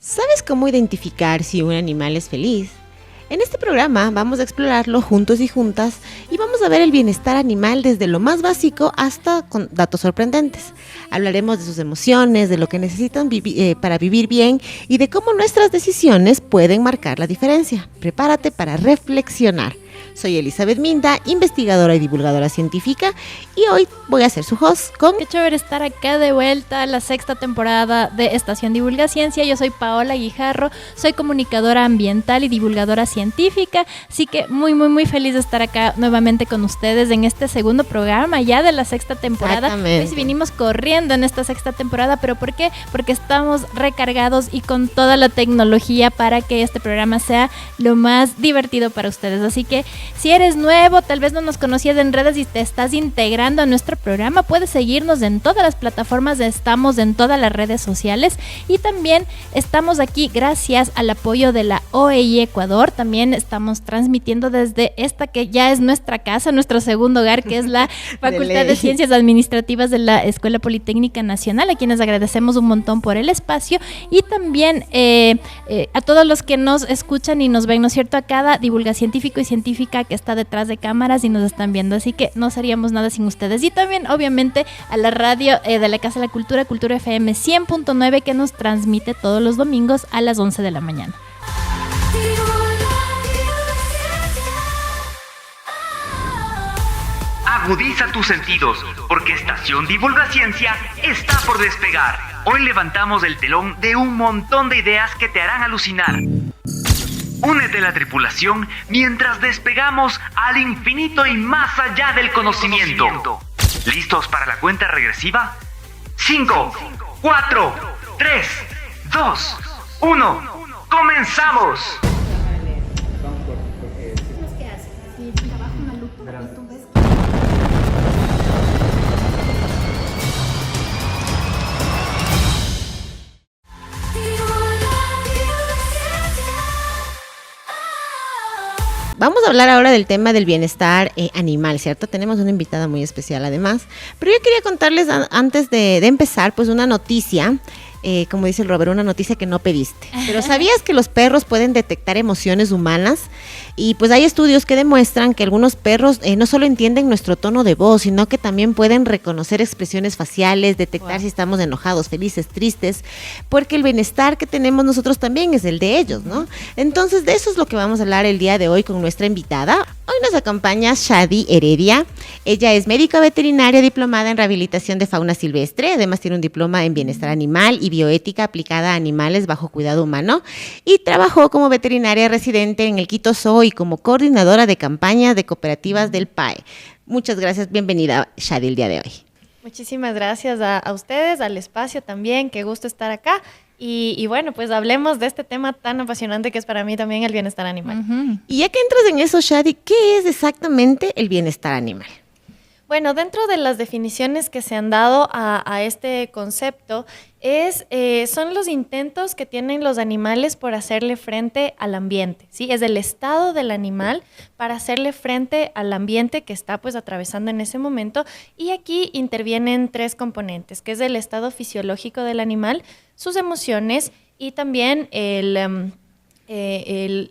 ¿Sabes cómo identificar si un animal es feliz? En este programa vamos a explorarlo juntos y juntas y vamos a ver el bienestar animal desde lo más básico hasta con datos sorprendentes. Hablaremos de sus emociones, de lo que necesitan para vivir bien y de cómo nuestras decisiones pueden marcar la diferencia. Prepárate para reflexionar. Soy Elizabeth Minda, investigadora y divulgadora científica, y hoy voy a ser su host con... Qué chévere estar acá de vuelta a la 6ª temporada de Estación Divulga Ciencia. Yo soy Paola Guijarro, soy comunicadora ambiental y divulgadora científica, así que muy feliz de estar acá nuevamente con ustedes en este segundo programa ya de la 6ª temporada. Pues vinimos corriendo en esta 6ª temporada, ¿pero por qué? Porque estamos recargados y con toda la tecnología para que este programa sea lo más divertido para ustedes, así que si eres nuevo, tal vez no nos conocías en redes y te estás integrando a nuestro programa, puedes seguirnos en todas las plataformas, estamos en todas las redes sociales y también estamos aquí gracias al apoyo de la OEI Ecuador. También estamos transmitiendo desde esta que ya es nuestra casa, nuestro segundo hogar, que es la Facultad de Ciencias Administrativas de la Escuela Politécnica Nacional, a quienes agradecemos un montón por el espacio, y también a todos los que nos escuchan y nos ven, ¿no es cierto?, a cada divulga científico y científica que está detrás de cámaras y nos están viendo, así que no seríamos nada sin ustedes. Y también obviamente a la radio de la Casa de la Cultura, Cultura FM 100.9, que nos transmite todos los domingos a las 11 de la mañana. Agudiza tus sentidos, porque Estación Divulga Ciencia está por despegar. Hoy levantamos el telón de un montón de ideas que te harán alucinar. Únete a la tripulación mientras despegamos al infinito y más allá del conocimiento. ¿Listos para la cuenta regresiva? 5, 4, 3, 2, 1. ¡Comenzamos! Vamos a hablar ahora del tema del bienestar animal, ¿cierto? Tenemos una invitada muy especial además, pero yo quería contarles antes de empezar, pues una noticia, como dice el Robert, una noticia que no pediste. Pero ¿sabías que los perros pueden detectar emociones humanas? Y pues hay estudios que demuestran que algunos perros no solo entienden nuestro tono de voz, sino que también pueden reconocer expresiones faciales, detectar si estamos enojados, felices, tristes, porque el bienestar que tenemos nosotros también es el de ellos, ¿no? Entonces de eso es lo que vamos a hablar el día de hoy con nuestra invitada. Hoy nos acompaña Shadi Heredia. Ella es médica veterinaria diplomada en rehabilitación de fauna silvestre, además tiene un diploma en bienestar animal y bioética aplicada a animales bajo cuidado humano, y trabajó como veterinaria residente en el Quito Zoo y como coordinadora de campañas de cooperativas del PAE. Muchas gracias, bienvenida Shadi el día de hoy. Muchísimas gracias a ustedes, al espacio también, qué gusto estar acá. Y bueno, pues hablemos de este tema tan apasionante que es para mí también el bienestar animal. Y ya que entras en eso, Shadi, ¿qué es exactamente el bienestar animal? Bueno, dentro de las definiciones que se han dado a este concepto son los intentos que tienen los animales por hacerle frente al ambiente, ¿sí? Es el estado del animal para hacerle frente al ambiente que está pues atravesando en ese momento, y aquí intervienen 3 componentes, que es el estado fisiológico del animal, sus emociones y también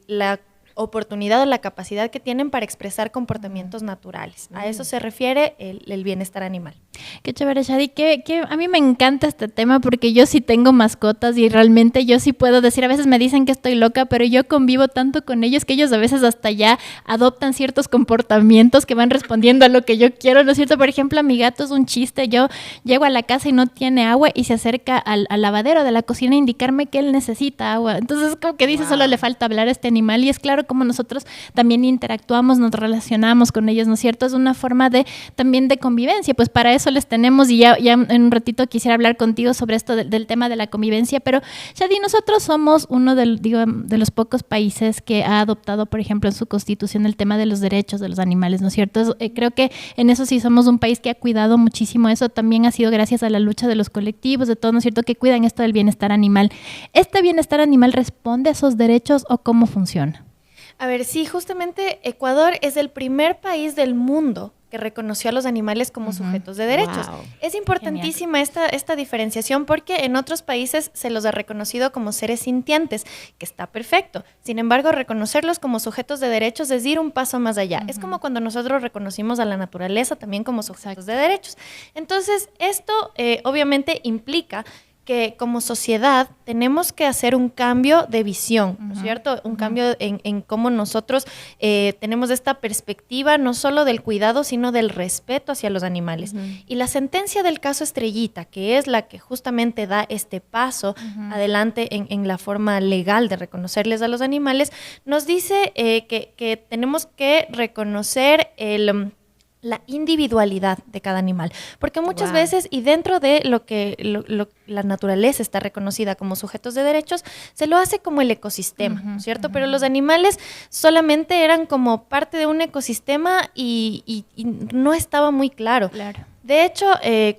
la oportunidad o la capacidad que tienen para expresar comportamientos naturales. A eso se refiere el bienestar animal. Qué chévere, Shadi, que a mí me encanta este tema porque yo sí tengo mascotas y realmente yo sí puedo decir, a veces me dicen que estoy loca, pero yo convivo tanto con ellos que ellos a veces hasta ya adoptan ciertos comportamientos que van respondiendo a lo que yo quiero, ¿no es cierto? Por ejemplo, a mi gato es un chiste, yo llego a la casa y no tiene agua y se acerca al lavadero de la cocina a indicarme que él necesita agua. Entonces, como que dice, solo le falta hablar a este animal, y es claro como nosotros también interactuamos, nos relacionamos con ellos, ¿no es cierto? Es una forma también de convivencia, pues para eso les tenemos, y ya en un ratito quisiera hablar contigo sobre esto del tema de la convivencia, pero Shadi, nosotros somos uno de los pocos países que ha adoptado, por ejemplo, en su constitución el tema de los derechos de los animales, ¿no es cierto? Creo que en eso sí somos un país que ha cuidado muchísimo eso, también ha sido gracias a la lucha de los colectivos, de todo, ¿no es cierto?, que cuidan esto del bienestar animal. ¿Este bienestar animal responde a esos derechos o cómo funciona? A ver, sí, justamente Ecuador es el primer país del mundo que reconoció a los animales como sujetos de derechos. Wow. Es importantísima esta diferenciación porque en otros países se los ha reconocido como seres sintientes, que está perfecto. Sin embargo, reconocerlos como sujetos de derechos es ir un paso más allá. Es como cuando nosotros reconocimos a la naturaleza también como sujetos de derechos. Entonces, esto obviamente implica que como sociedad tenemos que hacer un cambio de visión, ¿no es cierto? Un cambio en cómo nosotros tenemos esta perspectiva no solo del cuidado, sino del respeto hacia los animales. Y la sentencia del caso Estrellita, que es la que justamente da este paso adelante en la forma legal de reconocerles a los animales, nos dice que tenemos que reconocer la individualidad de cada animal, porque muchas veces, y dentro de lo que la naturaleza está reconocida como sujetos de derechos, se lo hace como el ecosistema, ¿no es cierto? Pero los animales solamente eran como parte de un ecosistema y no estaba muy claro. De hecho,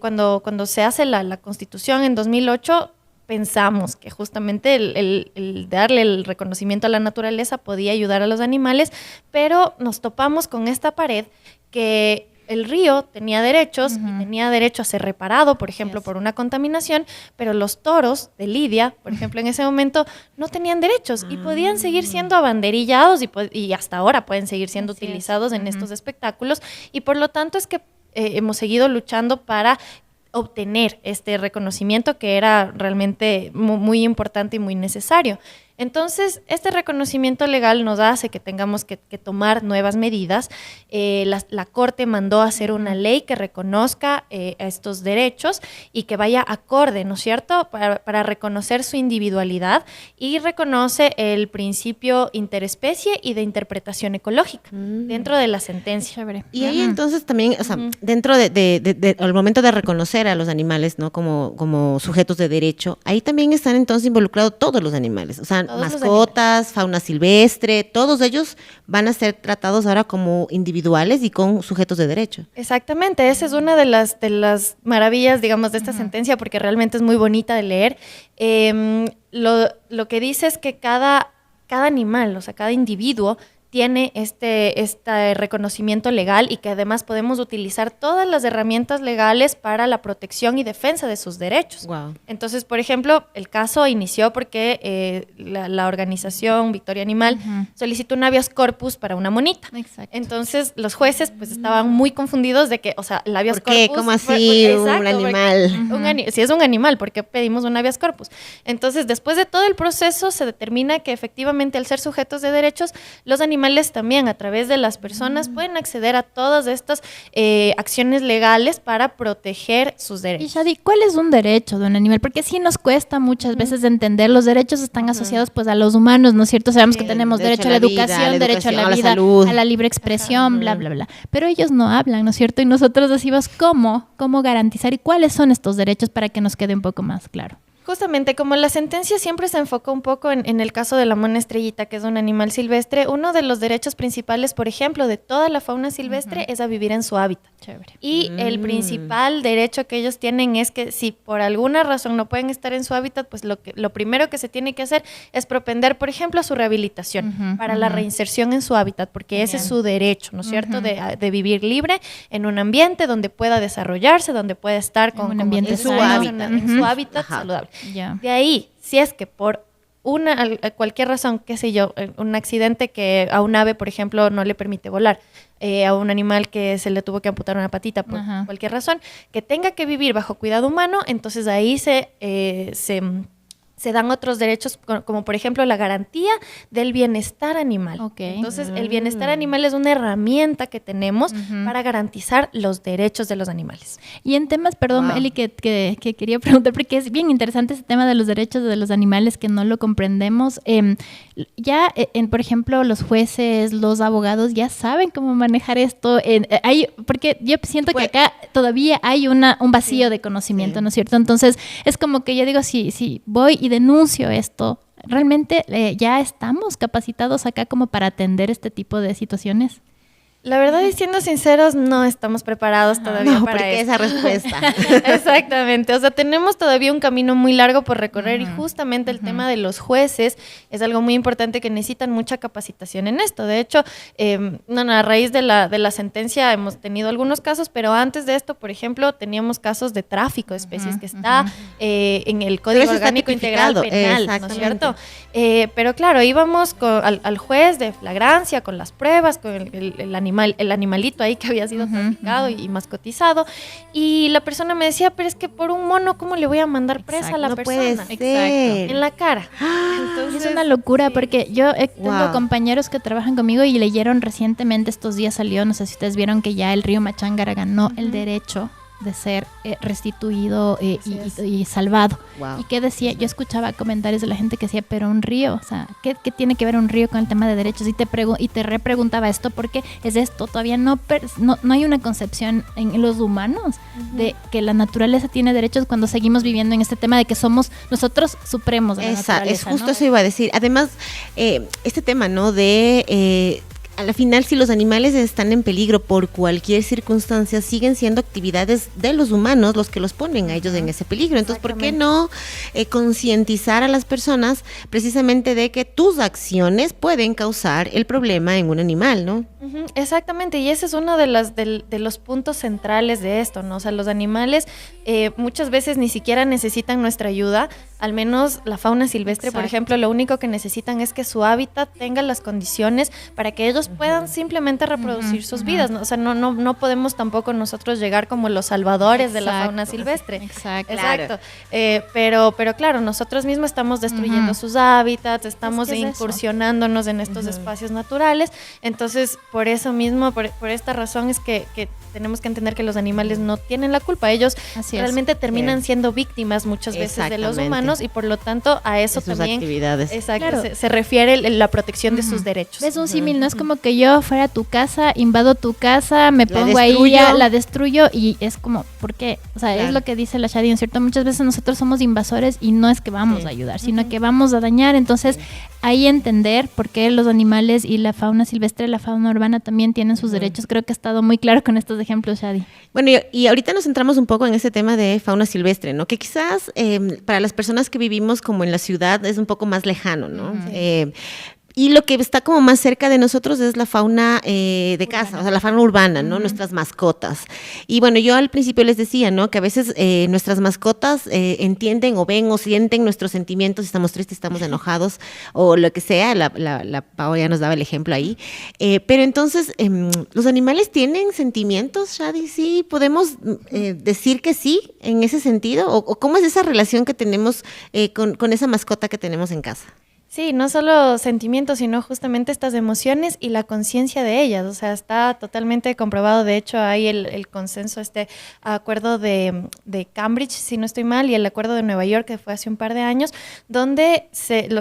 cuando se hace la Constitución en 2008, pensamos que justamente el darle el reconocimiento a la naturaleza podía ayudar a los animales, pero nos topamos con esta pared que el río tenía derechos y tenía derecho a ser reparado, por ejemplo, por una contaminación, pero los toros de Lidia, por ejemplo, en ese momento no tenían derechos y podían seguir siendo abanderillados y hasta ahora pueden seguir siendo utilizados en estos espectáculos, y por lo tanto es que hemos seguido luchando para obtener este reconocimiento que era realmente muy importante y muy necesario. Entonces, este reconocimiento legal nos hace que tengamos que tomar nuevas medidas. La Corte mandó a hacer una ley que reconozca estos derechos y que vaya acorde, ¿no es cierto?, para reconocer su individualidad, y reconoce el principio interespecie y de interpretación ecológica dentro de la sentencia. Y ahí entonces también, o sea, dentro al momento de reconocer a los animales, ¿no?, como sujetos de derecho, ahí también están entonces involucrados todos los animales, o sea, mascotas, fauna silvestre, todos ellos van a ser tratados ahora como individuales y con sujetos de derecho. Exactamente, esa es una de las maravillas, digamos, de esta sentencia, porque realmente es muy bonita de leer. Lo que dice es que cada animal, o sea, cada individuo tiene este reconocimiento legal, y que además podemos utilizar todas las herramientas legales para la protección y defensa de sus derechos. Wow. Entonces, por ejemplo, el caso inició porque la organización Victoria Animal solicitó un habeas corpus para una monita. Exacto. Entonces, los jueces pues estaban muy confundidos de que, o sea, el habeas ¿Por qué? corpus... ¿Cómo así un animal? Si es un animal, ¿por qué pedimos un habeas corpus? Entonces, después de todo el proceso, se determina que efectivamente, al ser sujetos de derechos, los animales también, a través de las personas, pueden acceder a todas estas acciones legales para proteger sus derechos. Y Shadi, ¿cuál es un derecho de un animal? Porque sí nos cuesta muchas veces de entender. Los derechos están asociados pues a los humanos, ¿no es cierto? Sabemos que tenemos derecho a la educación, derecho a la vida, a la libre expresión, bla, bla, bla. Pero ellos no hablan, ¿no es cierto? Y nosotros decimos cómo garantizar y cuáles son estos derechos para que nos quede un poco más claro. Justamente, como la sentencia siempre se enfocó un poco en el caso de la mona estrellita, que es un animal silvestre, uno de los derechos principales, por ejemplo, de toda la fauna silvestre es a vivir en su hábitat. Chévere. Y el principal derecho que ellos tienen es que si por alguna razón no pueden estar en su hábitat, pues lo primero que se tiene que hacer es propender, por ejemplo, a su rehabilitación para la reinserción en su hábitat, porque ese es su derecho, ¿no es cierto?, de vivir libre en un ambiente donde pueda desarrollarse, donde pueda estar con un ambiente en su sano. hábitat, en su hábitat saludable. Ya. De ahí, si es que por cualquier razón, qué sé yo, un accidente que a un ave, por ejemplo, no le permite volar, a un animal que se le tuvo que amputar una patita por cualquier razón, que tenga que vivir bajo cuidado humano, entonces ahí se dan otros derechos, como por ejemplo la garantía del bienestar animal. Okay. Entonces, el bienestar animal es una herramienta que tenemos para garantizar los derechos de los animales. Y en temas, perdón, Eli, que quería preguntar, porque es bien interesante ese tema de los derechos de los animales que no lo comprendemos. Por ejemplo, los jueces, los abogados ya saben cómo manejar esto. Porque yo siento que acá todavía hay un vacío de conocimiento, ¿no es cierto? Entonces, es como que yo digo, si voy y denuncio esto, ¿realmente ya estamos capacitados acá como para atender este tipo de situaciones? La verdad, y siendo sinceros, no estamos preparados todavía para porque esto. esa respuesta. Exactamente, o sea, tenemos todavía un camino muy largo por recorrer y justamente el tema de los jueces es algo muy importante que necesitan mucha capacitación en esto. De hecho, a raíz de la sentencia hemos tenido algunos casos, pero antes de esto, por ejemplo, teníamos casos de tráfico de especies que está en el Código Orgánico Integral Penal, ¿no es cierto? Pero claro, íbamos al juez de flagrancia con las pruebas, con el animalito ahí que había sido traficado y mascotizado, y la persona me decía, pero es que por un mono, ¿cómo le voy a mandar presa a la persona? Puede ser. En la cara. Entonces, es una locura porque yo tengo compañeros que trabajan conmigo y leyeron recientemente, estos días salió, no sé si ustedes vieron que ya el río Machangara ganó el derecho de ser restituido y salvado. Wow. ¿Y qué decía? Yo escuchaba comentarios de la gente que decía, pero un río, o sea, ¿qué tiene que ver un río con el tema de derechos? Y te repreguntaba esto, porque es esto, todavía no hay una concepción en los humanos de que la naturaleza tiene derechos cuando seguimos viviendo en este tema de que somos nosotros supremos de la naturaleza. Es justo, ¿no? eso iba a decir. Además, este tema, ¿no? De a la final, si los animales están en peligro por cualquier circunstancia, siguen siendo actividades de los humanos los que los ponen a ellos en ese peligro. Entonces, ¿por qué no concientizar a las personas precisamente de que tus acciones pueden causar el problema en un animal, ¿no? Exactamente, y ese es uno de los puntos centrales de esto, ¿no? O sea, los animales muchas veces ni siquiera necesitan nuestra ayuda, al menos la fauna silvestre, por ejemplo, lo único que necesitan es que su hábitat tenga las condiciones para que ellos puedan simplemente reproducir sus vidas, ¿no? O sea, no podemos tampoco nosotros llegar como los salvadores de la fauna silvestre. Exacto. Claro. Pero claro, nosotros mismos estamos destruyendo sus hábitats, estamos incursionándonos en estos espacios naturales, entonces por eso mismo, por esta razón es que tenemos que entender que los animales no tienen la culpa, ellos realmente terminan siendo víctimas muchas veces de los humanos y por lo tanto a eso también actividades. Exacto, claro. se refiere la protección de sus derechos. Es un símil, no es como que yo fuera a tu casa, invado tu casa, me pongo ahí, la destruyo y es como, ¿por qué? O sea, es lo que dice la Shadi, ¿cierto? Muchas veces nosotros somos invasores y no es que vamos a ayudar, sino que vamos a dañar, entonces ahí entender por qué los animales y la fauna silvestre, la fauna urbana también tienen sus derechos, creo que ha estado muy claro con estos ejemplos, Shadi. Bueno, y ahorita nos centramos un poco en ese tema de fauna silvestre, ¿no? Que quizás para las personas que vivimos como en la ciudad es un poco más lejano, ¿no? Y lo que está como más cerca de nosotros es la fauna de casa, o sea, la fauna urbana, ¿no? Nuestras mascotas. Y bueno, yo al principio les decía, ¿no? Que a veces nuestras mascotas entienden o ven o sienten nuestros sentimientos, si estamos tristes, estamos enojados o lo que sea. La Pau ya nos daba el ejemplo ahí. Pero entonces, ¿los animales tienen sentimientos, Shadi? ¿Sí? ¿Podemos decir que sí en ese sentido? ¿O cómo es esa relación que tenemos con esa mascota que tenemos en casa? Sí, no solo sentimientos, sino justamente estas emociones y la conciencia de ellas. O sea, está totalmente comprobado. De hecho, hay el consenso, acuerdo de Cambridge, si no estoy mal, y el acuerdo de Nueva York, que fue hace un par de años, donde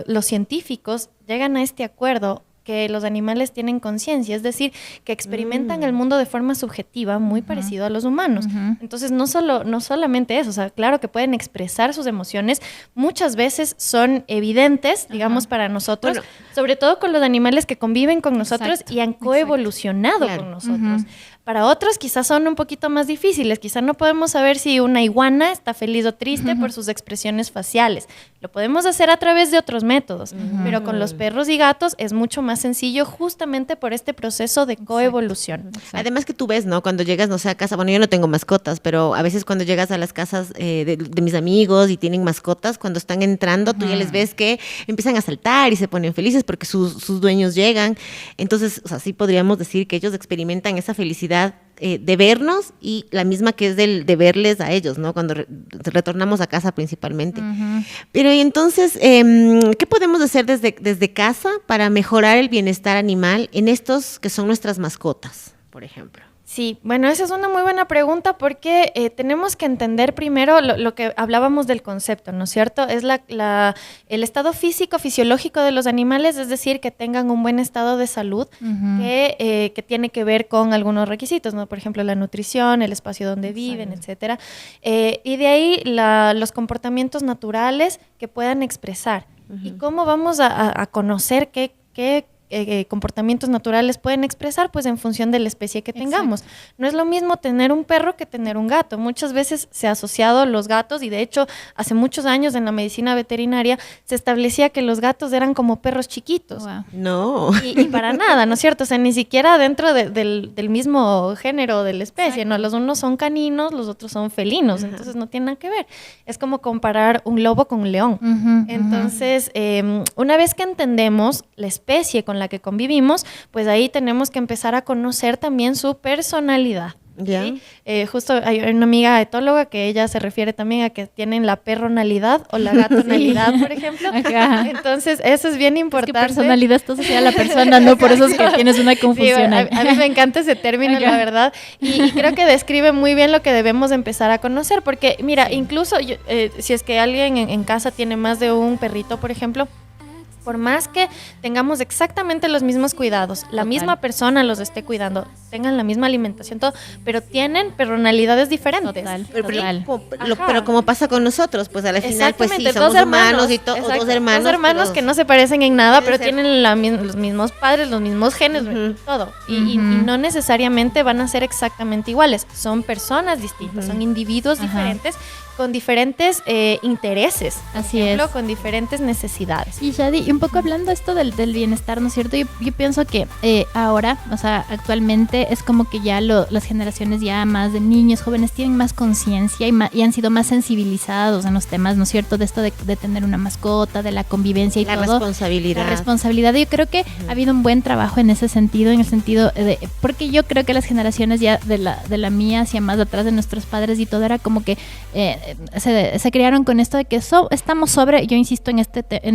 los científicos llegan a este acuerdo que los animales tienen conciencia, es decir, que experimentan el mundo de forma subjetiva, muy parecido a los humanos. Entonces, no solamente eso, o sea, claro que pueden expresar sus emociones, muchas veces son evidentes, digamos, para nosotros, sobre todo con los animales que conviven con nosotros y han coevolucionado con nosotros. Para otros quizás son un poquito más difíciles, quizás no podemos saber si una iguana está feliz o triste por sus expresiones faciales. Lo podemos hacer a través de otros métodos, pero con los perros y gatos es mucho más sencillo justamente por este proceso de coevolución. Además que tú ves, ¿no? Cuando llegas, no sé, a casa, bueno, yo no tengo mascotas, pero a veces cuando llegas a las casas de mis amigos y tienen mascotas, cuando están entrando, tú ya les ves que empiezan a saltar y se ponen felices porque sus dueños llegan. Entonces, o sea, sí podríamos decir que ellos experimentan esa felicidad de vernos y la misma que es de verles a ellos, ¿no? Cuando retornamos a casa principalmente. Pero y entonces, ¿qué podemos hacer desde casa para mejorar el bienestar animal en estos que son nuestras mascotas, por ejemplo? Sí, bueno, esa es una muy buena pregunta porque tenemos que entender primero lo que hablábamos del concepto, ¿no es cierto? Es el estado físico, fisiológico de los animales, es decir, que tengan un buen estado de salud que tiene que ver con algunos requisitos, ¿no? Por ejemplo, la nutrición, el espacio donde viven, etcétera. Y de ahí los comportamientos naturales que puedan expresar. ¿Y cómo vamos a conocer qué comportamientos naturales pueden expresar, pues en función de la especie que tengamos. No es lo mismo tener un perro que tener un gato. Muchas veces se ha asociado los gatos, y de hecho hace muchos años en la medicina veterinaria se establecía que los gatos eran como perros chiquitos. Wow. No. Y para nada, ¿no es cierto? O sea, ni siquiera dentro del mismo género de la especie, ¿no? Los unos son caninos, los otros son felinos, entonces no tiene nada que ver. Es como comparar un lobo con un león. Entonces, una vez que entendemos la especie con la que convivimos, pues ahí tenemos que empezar a conocer también su personalidad. Ya. ¿Sí? Justo hay una amiga etóloga que ella se refiere también a que tienen la perronalidad o la gatonalidad, por ejemplo. Ajá. Entonces, eso es bien importante. Es que personalidad está asociada a la persona, ¿no? Por eso es que tienes una confusión Sí, ahí. a mí me encanta ese término, la verdad, y creo que describe muy bien lo que debemos empezar a conocer, porque mira, incluso si es que alguien en casa tiene más de un perrito, por ejemplo, por más que tengamos exactamente los mismos cuidados, la misma persona los esté cuidando, tengan la misma alimentación, todo, pero tienen personalidades diferentes. Pero como pasa con nosotros, pues al final, pues sí, Exactamente, somos dos humanos y exacto, dos hermanos. pero que no se parecen en nada, pero pueden ser- tienen los mismos padres, los mismos genes, todo. Y no necesariamente van a ser exactamente iguales. Son personas distintas, son individuos diferentes con diferentes intereses, por Así ejemplo, es. con diferentes necesidades. Y Shadi, y un poco hablando esto del bienestar, ¿no es cierto? Yo pienso que ahora, o sea, actualmente es como que ya las generaciones ya más de niños, jóvenes, tienen más conciencia y han sido más sensibilizados en los temas, ¿no es cierto? De esto de tener una mascota, de la convivencia y La todo. responsabilidad. La responsabilidad. Yo creo que ha habido un buen trabajo en ese sentido, en el sentido de, porque yo creo que las generaciones ya de la mía hacia más atrás de nuestros padres y todo era como que se criaron con esto de que estamos sobre, yo insisto en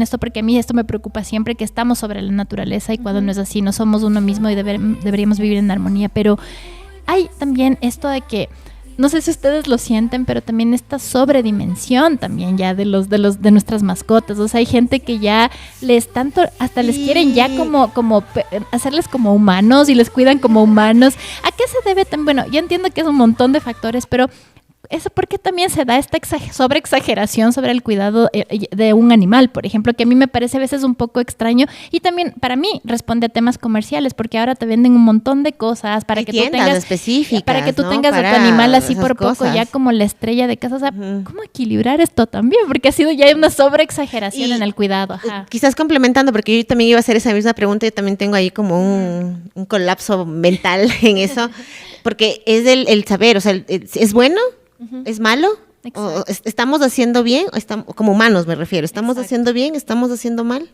esto porque a mí esto me preocupa siempre, que estamos sobre la naturaleza y cuando no es así, no somos uno mismo y deberíamos vivir en armonía, pero hay también esto de que no sé si ustedes lo sienten, pero también esta sobredimensión también ya de nuestras mascotas. O sea, hay gente que ya hasta les quieren ya como hacerles como humanos y les cuidan como humanos. ¿A qué se debe tan? Bueno, yo entiendo que es un montón de factores, pero eso porque también se da esta sobreexageración sobre el cuidado de un animal, por ejemplo, que a mí me parece a veces un poco extraño y también para mí responde a temas comerciales porque ahora te venden un montón de cosas para Hay que tú tiendas tengas específicas, para que tú ¿no? tengas a tu Para animal así esas por poco cosas. ya como la estrella de casa. O sea, ¿cómo equilibrar esto también? Porque ha sido ya una sobreexageración en el cuidado. Ajá. Quizás complementando, porque yo también iba a hacer esa misma pregunta, yo también tengo ahí como un colapso mental en eso, porque es el saber, o sea, ¿es bueno? ¿Es malo? ¿O ¿estamos haciendo bien? Como humanos me refiero, ¿estamos haciendo bien? ¿Estamos haciendo mal?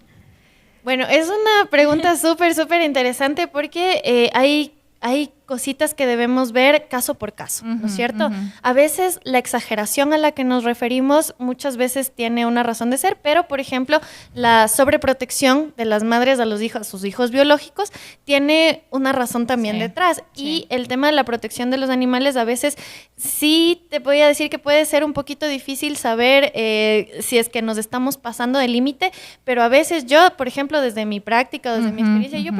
Bueno, es una pregunta súper, súper interesante porque hay cositas que debemos ver caso por caso, ¿no es cierto? A veces la exageración a la que nos referimos muchas veces tiene una razón de ser, pero por ejemplo la sobreprotección de las madres a sus hijos biológicos tiene una razón también detrás. Y el tema de la protección de los animales a veces sí te voy a decir que puede ser un poquito difícil saber si es que nos estamos pasando del límite, pero a veces yo, por ejemplo, desde mi práctica, desde mi experiencia, yo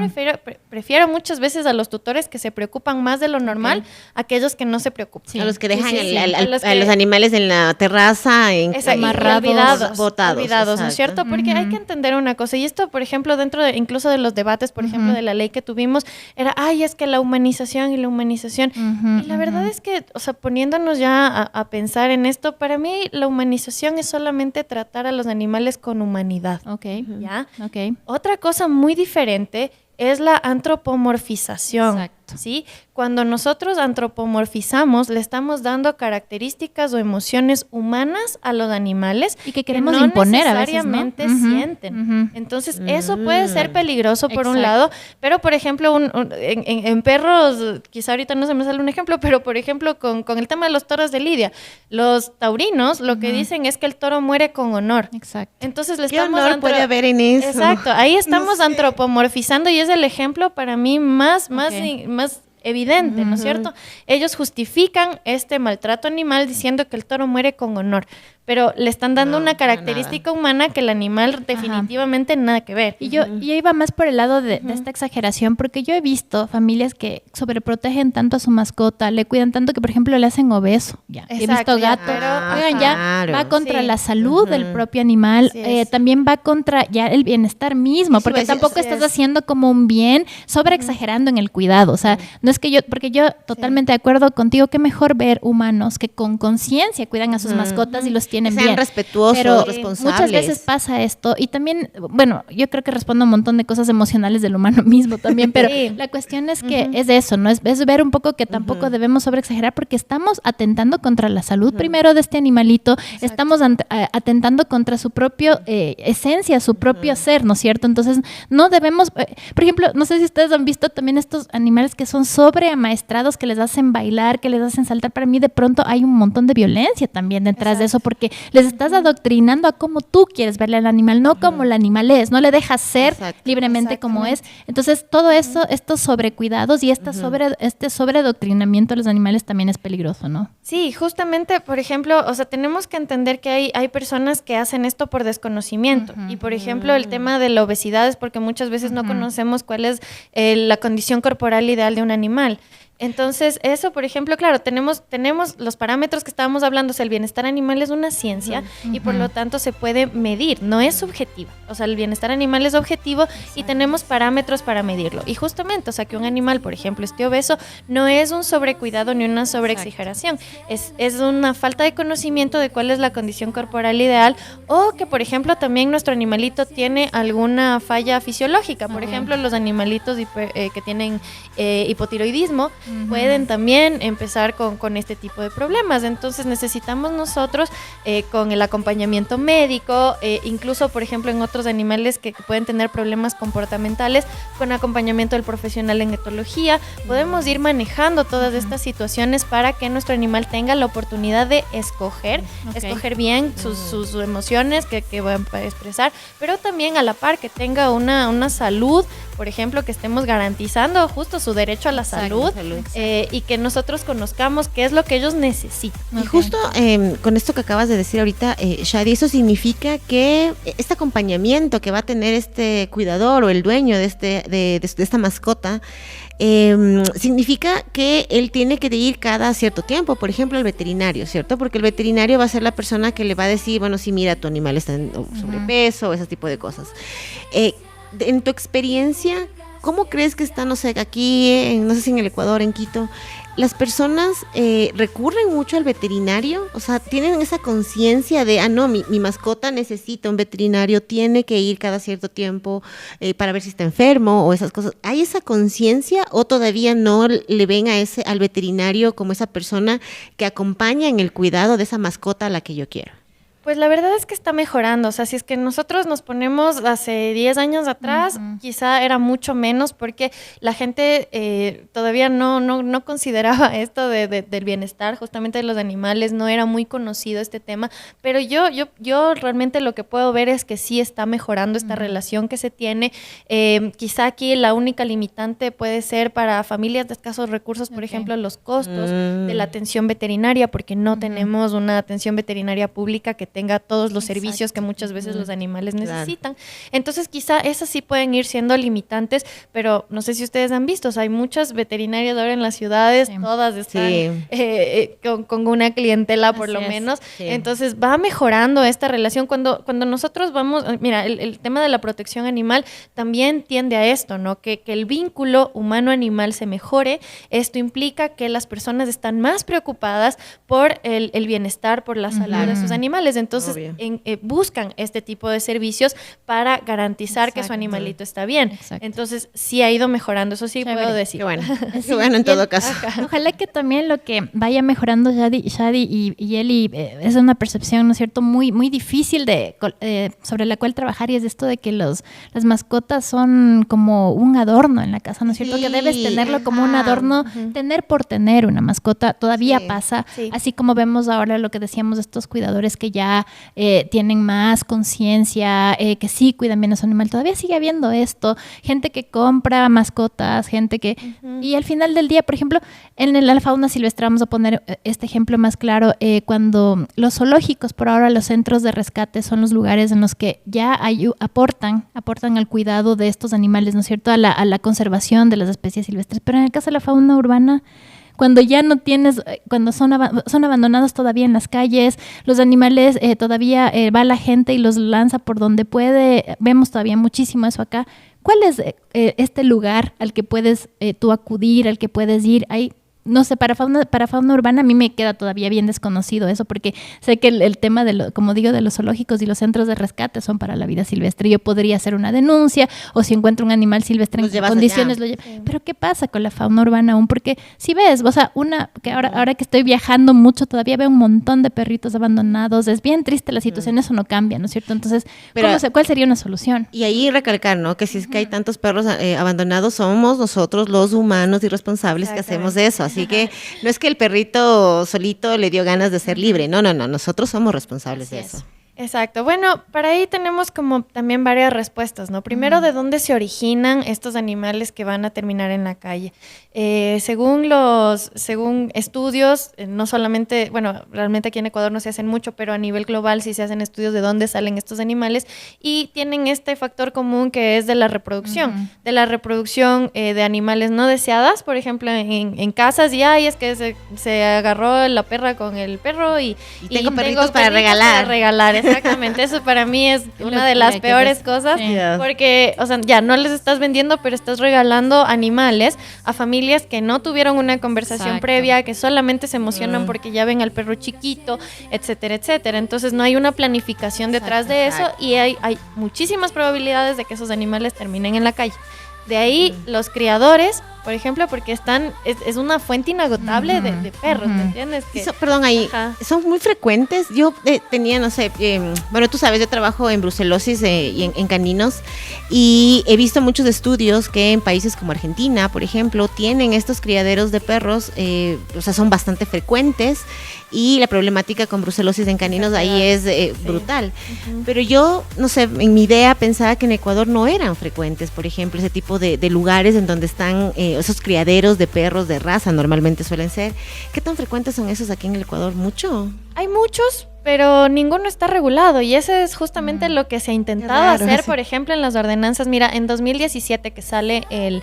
prefiero muchas veces a los tutores que se preocupan más de lo normal, aquellos que no se preocupan. A los que dejan a los animales en la terraza, amarrados, botados, ¿no es cierto? Porque hay que entender una cosa, y esto, por ejemplo, incluso de los debates, por ejemplo, de la ley que tuvimos, era, es que la humanización y la humanización. Y la verdad es que, o sea, poniéndonos ya a pensar en esto, para mí la humanización es solamente tratar a los animales con humanidad. ¿Ya? Otra cosa muy diferente es la antropomorfización. Exacto. ¿Sí? Cuando nosotros antropomorfizamos, le estamos dando características o emociones humanas a los animales y que queremos no imponer a veces, ¿no? necesariamente sienten. Entonces, eso puede ser peligroso por un lado, pero por ejemplo, en perros, quizá ahorita no se me sale un ejemplo, pero por ejemplo, con el tema de los toros de lidia, los taurinos lo que dicen es que el toro muere con honor. Exacto. Entonces, ¿Qué honor puede haber en eso? Exacto, ahí estamos antropomorfizando y es el ejemplo para mí más evidente, ¿no es cierto? Ellos justifican este maltrato animal diciendo que el toro muere con honor. pero le están dando No, una para característica humana que el animal definitivamente nada que ver. Y yo iba más por el lado de esta exageración, porque yo he visto familias que sobreprotegen tanto a su mascota, le cuidan tanto que, por ejemplo, le hacen obeso. Ya. He Exacto, visto ya, gatos. pero- Oigan, ya Claro. va contra Sí. la salud del propio animal. Así es. También va contra ya el bienestar mismo, Eso porque iba a decir, tampoco así estás es. haciendo como un bien, sobre exagerando en el cuidado. O sea, no es que porque yo totalmente de acuerdo contigo que mejor ver humanos que con conciencia cuidan a sus mascotas y los tienen Que sean bien. respetuosos, Pero responsables. muchas veces pasa esto y también, bueno, yo creo que respondo a un montón de cosas emocionales del humano mismo también, pero Sí. la cuestión es que es eso, ¿no? Es ver un poco que tampoco debemos sobreexagerar porque estamos atentando contra la salud primero de este animalito, estamos atentando contra su propio esencia, su propio ser, ¿no es cierto? Entonces, no debemos, por ejemplo, no sé si ustedes han visto también estos animales que son sobreamaestrados, que les hacen bailar, que les hacen saltar. Para mí de pronto hay un montón de violencia también detrás de eso, porque les estás adoctrinando a cómo tú quieres verle al animal, no como el animal es, no le dejas ser Exacto. libremente como es. Entonces, todo eso, estos sobrecuidados y este sobreadoctrinamiento a los animales también es peligroso, ¿no? Sí, justamente, por ejemplo, o sea, tenemos que entender que hay personas que hacen esto por desconocimiento. Y, por ejemplo, el tema de la obesidad es porque muchas veces no conocemos cuál es la condición corporal ideal de un animal. Entonces, eso, por ejemplo, claro, tenemos los parámetros que estábamos hablando, o sea, el bienestar animal es una ciencia y por lo tanto se puede medir, no es subjetivo. O sea, el bienestar animal es objetivo y tenemos parámetros para medirlo. Y justamente, o sea, que un animal, por ejemplo, esté obeso, no es un sobrecuidado ni una sobreexageración. Es una falta de conocimiento de cuál es la condición corporal ideal o que, por ejemplo, también nuestro animalito tiene alguna falla fisiológica. Por ejemplo, los animalitos que tienen hipotiroidismo, pueden también empezar con este tipo de problemas. Entonces necesitamos nosotros con el acompañamiento médico, incluso por ejemplo en otros animales que pueden tener problemas comportamentales, con acompañamiento del profesional en etología, podemos ir manejando todas estas situaciones para que nuestro animal tenga la oportunidad de escoger bien sus emociones que va a expresar, pero también a la par que tenga una salud, por ejemplo, que estemos garantizando justo su derecho a la salud. Y que nosotros conozcamos qué es lo que ellos necesitan. Y justo con esto que acabas de decir ahorita, Shadi, eso significa que este acompañamiento que va a tener este cuidador o el dueño de esta mascota, significa que él tiene que ir cada cierto tiempo, por ejemplo, al veterinario, ¿cierto? Porque el veterinario va a ser la persona que le va a decir, bueno, sí, mira, tu animal está en sobrepeso, ese tipo de cosas. En tu experiencia, ¿cómo crees que está, no sé, aquí, no sé si en el Ecuador, en Quito, las personas recurren mucho al veterinario? O sea, ¿tienen esa conciencia de, no, mi mascota necesita un veterinario, tiene que ir cada cierto tiempo para ver si está enfermo o esas cosas? ¿Hay esa conciencia o todavía no le ven al veterinario como esa persona que acompaña en el cuidado de esa mascota a la que yo quiero? Pues la verdad es que está mejorando, o sea, si es que nosotros nos ponemos hace 10 años atrás, quizá era mucho menos porque la gente todavía no consideraba esto del bienestar justamente de los animales, no era muy conocido este tema, pero yo realmente lo que puedo ver es que sí está mejorando esta relación que se tiene. Quizá aquí la única limitante puede ser para familias de escasos recursos, por ejemplo, los costos de la atención veterinaria, porque no tenemos una atención veterinaria pública que tenga todos los servicios que muchas veces los animales necesitan. Entonces quizá esas sí pueden ir siendo limitantes, pero no sé si ustedes han visto, o sea, hay muchas veterinarias ahora en las ciudades, todas están con una clientela por lo menos. Entonces va mejorando esta relación. Cuando nosotros vamos, mira, el tema de la protección animal también tiende a esto, ¿no? Que el vínculo humano-animal se mejore. Esto implica que las personas están más preocupadas por el bienestar, por la salud de sus animales. Entonces buscan este tipo de servicios para garantizar que su animalito está bien. Entonces sí ha ido mejorando, eso sí puedo decir. Qué bueno, qué bueno en todo caso. Ojalá que también lo que vaya mejorando Shadi y Eli es una percepción, ¿no es cierto?, muy, muy difícil sobre la cual trabajar, y es esto de que las mascotas son como un adorno en la casa, ¿no es cierto? Que debes tenerlo como un adorno, tener por tener una mascota, todavía pasa, así como vemos ahora lo que decíamos de estos cuidadores que ya ya tienen más conciencia, que sí cuidan bien a su animal. Todavía sigue habiendo esto, gente que compra mascotas, gente que... Y al final del día, por ejemplo, en la fauna silvestre, vamos a poner este ejemplo más claro, cuando los zoológicos, por ahora los centros de rescate son los lugares en los que ya aportan al cuidado de estos animales, ¿no es cierto?, a la conservación de las especies silvestres. Pero en el caso de la fauna urbana, cuando ya no tienes, cuando son abandonados todavía en las calles, los animales todavía va la gente y los lanza por donde puede, vemos todavía muchísimo eso acá. ¿Cuál es este lugar al que puedes tú acudir, al que puedes ir? Hay, no sé, para fauna urbana a mí me queda todavía bien desconocido eso, porque sé que el tema como digo, de los zoológicos y los centros de rescate son para la vida silvestre. Yo podría hacer una denuncia, o si encuentro un animal silvestre en condiciones, pero ¿qué pasa con la fauna urbana aún? Porque si ves, o sea, ahora que estoy viajando mucho, todavía veo un montón de perritos abandonados. Es bien triste la situación, eso no cambia, ¿no es cierto? Entonces, ¿cuál sería una solución? Y ahí recalcar, ¿no?, que si es que hay tantos perros abandonados, somos nosotros los humanos irresponsables que hacemos eso. Así que no es que el perrito solito le dio ganas de ser libre, no, nosotros somos responsables de eso. Exacto. Bueno, para ahí tenemos como también varias respuestas, ¿no? Primero, ¿de dónde se originan estos animales que van a terminar en la calle? Según estudios, no solamente, bueno, realmente aquí en Ecuador no se hacen mucho, pero a nivel global sí se hacen estudios de dónde salen estos animales y tienen este factor común que es de la reproducción, de animales no deseadas, por ejemplo, en casas, y es que se agarró la perra con el perro y tengo perritos para regalar. Exactamente, eso para mí es una de las peores cosas, porque, o sea, ya no les estás vendiendo, pero estás regalando animales a familias que no tuvieron una conversación previa, que solamente se emocionan porque ya ven al perro chiquito, etcétera, etcétera. Entonces no hay una planificación detrás de eso y hay muchísimas probabilidades de que esos animales terminen en la calle. De ahí los criadores, por ejemplo, porque es una fuente inagotable de perros, ¿me entiendes? Son muy frecuentes. Yo tenía, no sé, bueno, tú sabes, yo trabajo en brucelosis y en caninos, y he visto muchos estudios que en países como Argentina, por ejemplo, tienen estos criaderos de perros, o sea, son bastante frecuentes, y la problemática con brucelosis en caninos ahí es brutal. Pero yo, no sé, en mi idea pensaba que en Ecuador no eran frecuentes, por ejemplo, ese tipo de lugares en donde están esos criaderos de perros de raza, normalmente suelen ser. ¿Qué tan frecuentes son esos aquí en el Ecuador? ¿Mucho? Hay muchos, pero ninguno está regulado, y eso es justamente lo que se ha intentado hacer, por ejemplo, en las ordenanzas. Mira, en 2017 que sale el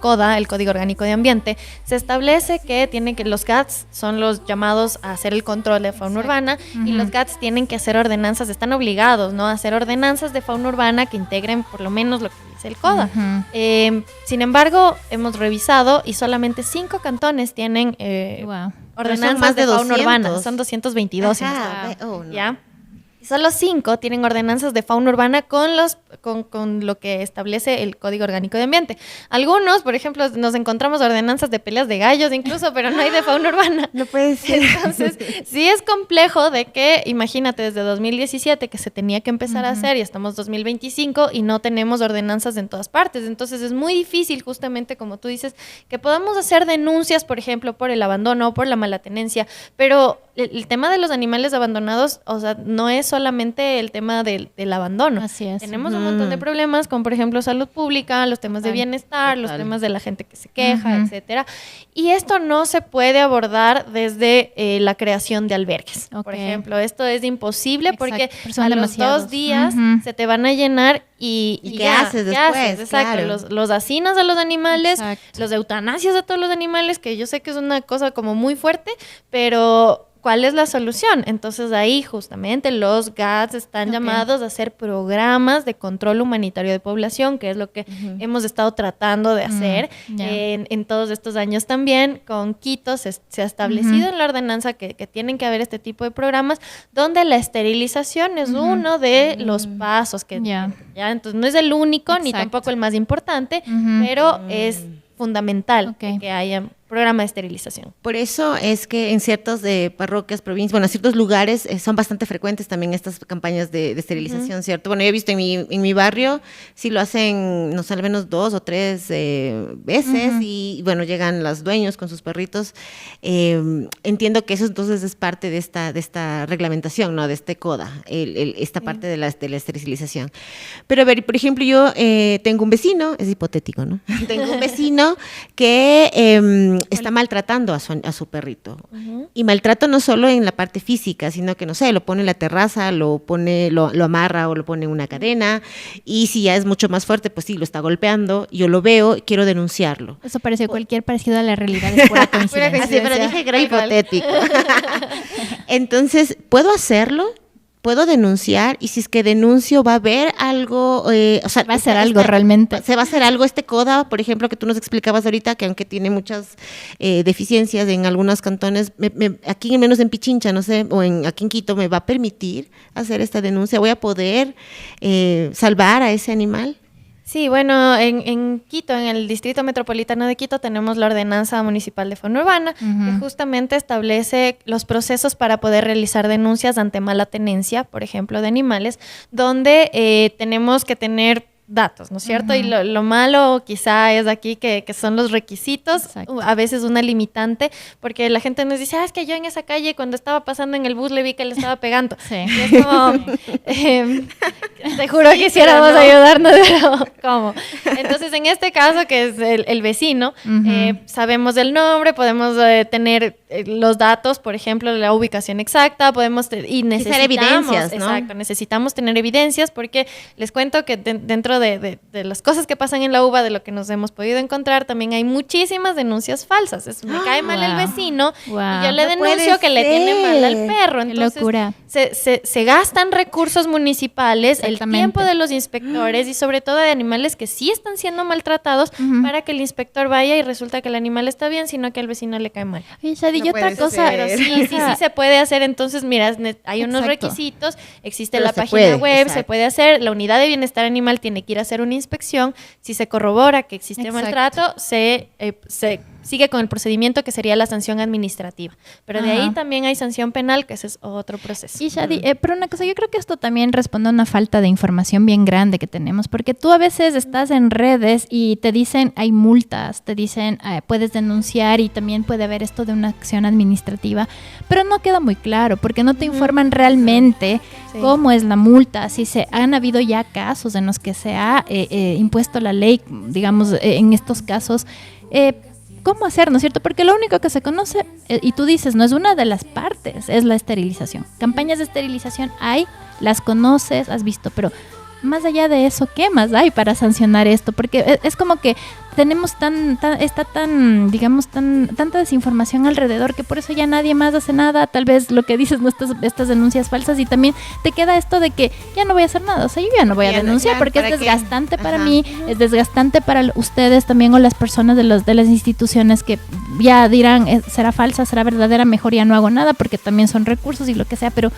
CODA, el Código Orgánico de Ambiente, se establece que los GATS son los llamados a hacer el control de fauna urbana, y los GATS tienen que hacer ordenanzas, están obligados, ¿no?, a hacer ordenanzas de fauna urbana que integren por lo menos lo que dice el CODA. Sin embargo, hemos revisado y solamente 5 cantones tienen ordenanzas de fauna urbana. Son 222. ¿Ya? Y solo 5 tienen ordenanzas de fauna urbana con lo que establece el Código Orgánico de Ambiente. Algunos, por ejemplo, nos encontramos ordenanzas de peleas de gallos incluso, pero no hay de fauna urbana. No puede ser. Entonces, sí es complejo de que, imagínate, desde 2017 que se tenía que empezar a hacer, y estamos 2025 y no tenemos ordenanzas en todas partes. Entonces es muy difícil, justamente como tú dices, que podamos hacer denuncias, por ejemplo, por el abandono, por la mala tenencia, pero el tema de los animales abandonados, o sea, no es solamente el tema del abandono. Así es. Tenemos un montón de problemas con, por ejemplo, salud pública, los temas de bienestar, los temas de la gente que se queja, etcétera. Y esto no se puede abordar desde la creación de albergues. Por ejemplo, esto es imposible porque a los 2 días se te van a llenar y ¿qué haces después? Exacto. Claro. Los hacinas a los animales, los eutanasias a todos los animales, que yo sé que es una cosa como muy fuerte, pero ¿cuál es la solución? Entonces ahí justamente los GATS están llamados a hacer programas de control humanitario de población, que es lo que hemos estado tratando de hacer en todos estos años también. Con Quito se ha establecido en la ordenanza que tienen que haber este tipo de programas donde la esterilización es uno de los pasos que entonces no es el único ni tampoco el más importante, pero es fundamental que haya programa de esterilización. Por eso es que en ciertas parroquias, provincias, bueno, en ciertos lugares son bastante frecuentes también estas campañas de esterilización, ¿cierto? Bueno, yo he visto en mi barrio, sí lo hacen, no sé, al menos 2 o 3 veces y bueno, llegan los dueños con sus perritos. Entiendo que eso entonces es parte de esta reglamentación, ¿no? De este CODA, esta parte de la esterilización. Pero a ver, por ejemplo, yo tengo un vecino, es hipotético, ¿no? Tengo un vecino que está maltratando a su perrito. Y maltrato no solo en la parte física, sino que, no sé, lo pone en la terraza, lo amarra o lo pone en una cadena. Y si ya es mucho más fuerte, pues sí, lo está golpeando. Yo lo veo, quiero denunciarlo. Eso parece cualquier parecido a la realidad, es pura coincidencia. Así, pero dije que era hipotético. Entonces, ¿puedo hacerlo? ¿Puedo denunciar? Y si es que denuncio, ¿va a haber algo? O sea, va a ser algo realmente. ¿Se va a hacer algo este CODA, por ejemplo, que tú nos explicabas ahorita, que aunque tiene muchas deficiencias en algunos cantones, aquí menos en Pichincha, no sé, o aquí en Quito, ¿me va a permitir hacer esta denuncia? ¿Voy a poder salvar a ese animal? Sí, bueno, en Quito, en el Distrito Metropolitano de Quito, tenemos la Ordenanza Municipal de Fauna Urbana, que justamente establece los procesos para poder realizar denuncias ante mala tenencia, por ejemplo, de animales, donde tenemos que tener datos, ¿no es cierto? Y lo malo quizá es aquí que son los requisitos, a veces una limitante, porque la gente nos dice, es que yo en esa calle cuando estaba pasando en el bus le vi que le estaba pegando. Sí. Y es como, te juro que quisiéramos ayudarnos, pero ¿cómo? Entonces, en este caso, que es el vecino, sabemos el nombre, podemos tener los datos, por ejemplo, la ubicación exacta, y necesitamos evidencias, ¿no? Exacto, necesitamos tener evidencias porque les cuento que dentro de las cosas que pasan en la UBA, de lo que nos hemos podido encontrar, también hay muchísimas denuncias falsas. Me cae mal el vecino y yo le denuncio que le tiene mal al perro. Entonces, qué locura. Se gastan recursos municipales, el tiempo de los inspectores y sobre todo de animales que sí están siendo maltratados para que el inspector vaya y resulta que el animal está bien, sino que al vecino le cae mal. Oye, Shadi, y otra cosa, pero sí se puede hacer. Entonces, mira, hay unos requisitos, existe Pero la página web, se puede hacer, la unidad de bienestar animal tiene que ir a hacer una inspección, si se corrobora que existe maltrato, se sigue con el procedimiento que sería la sanción administrativa, pero de ahí también hay sanción penal, que ese es otro proceso. Y Shadi, pero una cosa, yo creo que esto también responde a una falta de información bien grande que tenemos, porque tú a veces estás en redes y te dicen hay multas, te dicen puedes denunciar y también puede haber esto de una acción administrativa, pero no queda muy claro, porque no te informan realmente cómo es la multa, si se han habido ya casos en los que se ha impuesto la ley, digamos, en estos casos, ¿cómo hacer, no es cierto? Porque lo único que se conoce, y tú dices, no es una de las partes, es la esterilización. Campañas de esterilización hay, las conoces, has visto, pero más allá de eso, ¿qué más hay para sancionar esto? Porque es como que tenemos tanta desinformación alrededor que por eso ya nadie más hace nada. Tal vez lo que dices, no, estas denuncias falsas, y también te queda esto de que ya no voy a hacer nada. O sea, yo ya no voy a denunciar porque es desgastante para mí, es desgastante para ustedes también o las personas de las instituciones que ya dirán, será falsa, será verdadera, mejor ya no hago nada porque también son recursos y lo que sea, pero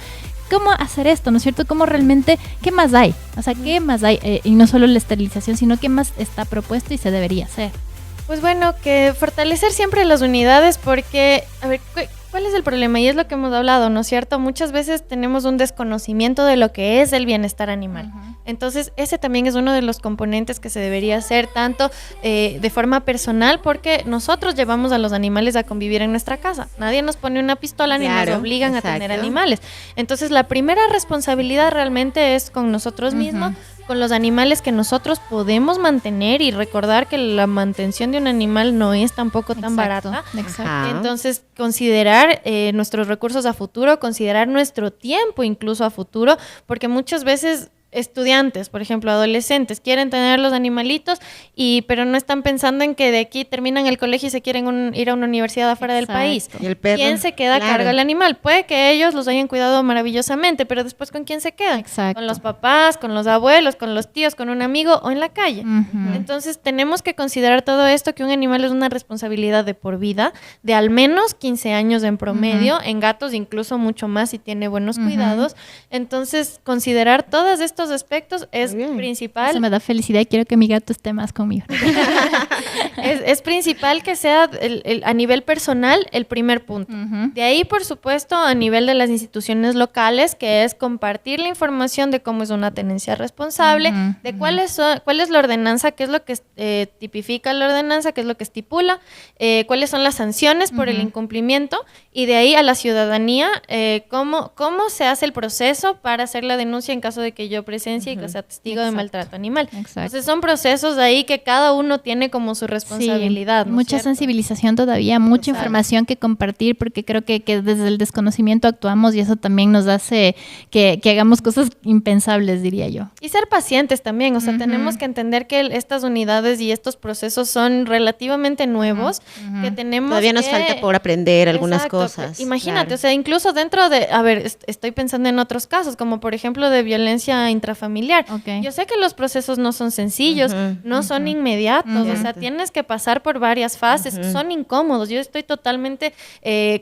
¿cómo hacer esto, no es cierto? ¿Cómo realmente, qué más hay? O sea, ¿qué más hay? Y no solo la esterilización, sino qué más está propuesto y se debería hacer. Pues bueno, que fortalecer siempre las unidades porque, a ver, ¿cuál es el problema? Y es lo que hemos hablado, ¿no es cierto? Muchas veces tenemos un desconocimiento de lo que es el bienestar animal. Entonces, ese también es uno de los componentes que se debería hacer tanto de forma personal, porque nosotros llevamos a los animales a convivir en nuestra casa. Nadie nos pone una pistola ni nos obligan a tener animales. Entonces, la primera responsabilidad realmente es con nosotros mismos, con los animales que nosotros podemos mantener y recordar que la mantención de un animal no es tampoco tan barata. Exacto. Entonces, considerar nuestros recursos a futuro, considerar nuestro tiempo incluso a futuro, porque muchas veces estudiantes, por ejemplo, adolescentes, quieren tener los animalitos, pero no están pensando en que de aquí terminan el colegio y se quieren ir a una universidad afuera del país. Y el perro, ¿quién se queda a cargo del animal? Puede que ellos los hayan cuidado maravillosamente, pero después ¿con quién se quedan? Exacto. Con los papás, con los abuelos, con los tíos, con un amigo o en la calle. Entonces tenemos que considerar todo esto, que un animal es una responsabilidad de por vida, de al menos 15 años en promedio, en gatos incluso mucho más si tiene buenos cuidados. Entonces considerar todos estos estos aspectos es principal. Eso me da felicidad, quiero que mi gato esté más conmigo. Es principal que sea a nivel personal el primer punto. De ahí, por supuesto, a nivel de las instituciones locales, que es compartir la información de cómo es una tenencia responsable, de cuál es la ordenanza, qué es lo que tipifica la ordenanza, qué es lo que estipula, cuáles son las sanciones por el incumplimiento, y de ahí a la ciudadanía, cómo se hace el proceso para hacer la denuncia en caso de que yo presencie y que sea testigo de maltrato animal. Entonces son procesos de ahí que cada uno tiene como su responsabilidad. Sí, ¿no? mucha sensibilización todavía, mucha información que compartir, porque creo que desde el desconocimiento actuamos y eso también nos hace que hagamos cosas impensables, diría yo. Y ser pacientes también, o sea, tenemos que entender que estas unidades y estos procesos son relativamente nuevos, que tenemos todavía nos falta por aprender algunas cosas. Imagínate, o sea, incluso dentro de, estoy pensando en otros casos, como por ejemplo de violencia intrafamiliar. Yo sé que los procesos no son sencillos, no son inmediatos, o sea, tienes que pasar por varias fases, son incómodos, yo estoy totalmente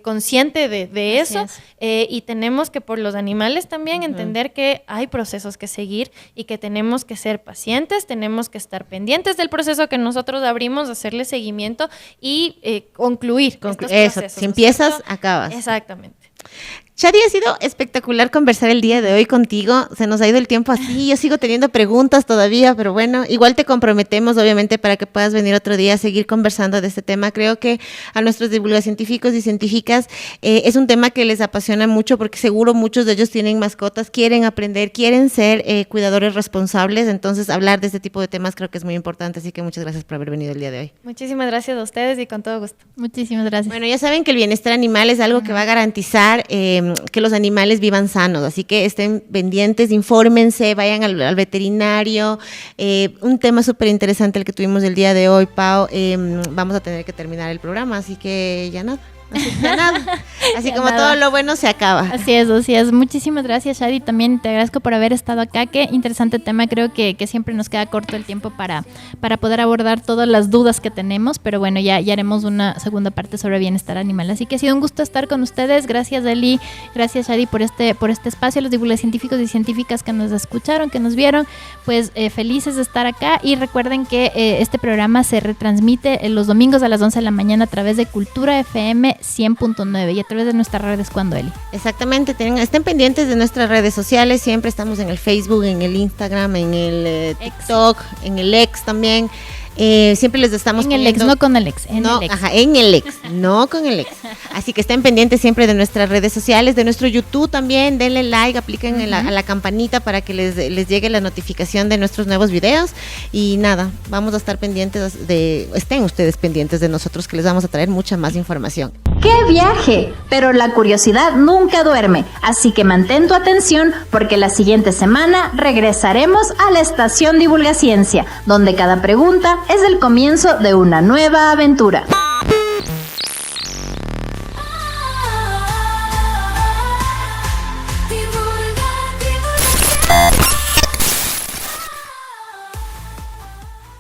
consciente de eso, y tenemos que por los animales también entender que hay procesos que seguir y que tenemos que ser pacientes, tenemos que estar pendientes del proceso que nosotros abrimos, hacerle seguimiento y concluir estos procesos. Si empiezas, acabas. Exactamente. Shadi, ha sido espectacular conversar el día de hoy contigo. Se nos ha ido el tiempo así. Yo sigo teniendo preguntas todavía, pero bueno, igual te comprometemos, obviamente, para que puedas venir otro día a seguir conversando de este tema. Creo que a nuestros divulgadores científicos y científicas es un tema que les apasiona mucho porque seguro muchos de ellos tienen mascotas, quieren aprender, quieren ser cuidadores responsables. Entonces, hablar de este tipo de temas creo que es muy importante. Así que muchas gracias por haber venido el día de hoy. Muchísimas gracias a ustedes y con todo gusto. Muchísimas gracias. Bueno, ya saben que el bienestar animal es algo que va a garantizar que los animales vivan sanos, así que estén pendientes, infórmense, vayan al veterinario. Un tema súper interesante el que tuvimos el día de hoy, Pau. Vamos a tener que terminar el programa, así que ya nada. Así Ya como nada. todo lo bueno se acaba. Así es. Muchísimas gracias, Shadi. También te agradezco por haber estado acá. Qué interesante tema. Creo que siempre nos queda corto el tiempo para poder abordar todas las dudas que tenemos. Pero bueno, ya haremos una segunda parte sobre bienestar animal. Así que ha sido un gusto estar con ustedes. Gracias, Eli. Gracias, Shadi, por este espacio. Los divulgadores científicos y científicas que nos escucharon, que nos vieron, pues felices de estar acá. Y recuerden que este programa se retransmite los domingos a las 11 de la mañana a través de Cultura FM 100.9 y a través de nuestras redes. ¿Cuándo, Eli? Exactamente, estén pendientes de nuestras redes sociales, siempre estamos en el Facebook, en el Instagram, en el TikTok, en el X también. Siempre les estamos en el ex, no con el ex, en el ex, no con el ex. Así que estén pendientes siempre de nuestras redes sociales, de nuestro YouTube también, denle like, apliquen a la campanita para que les llegue la notificación de nuestros nuevos videos. Y nada, vamos a estar pendientes estén ustedes pendientes de nosotros, que les vamos a traer mucha más información. ¡Qué viaje! Pero la curiosidad nunca duerme, así que mantén tu atención porque la siguiente semana regresaremos a la Estación Divulgaciencia, donde cada pregunta es el comienzo de una nueva aventura.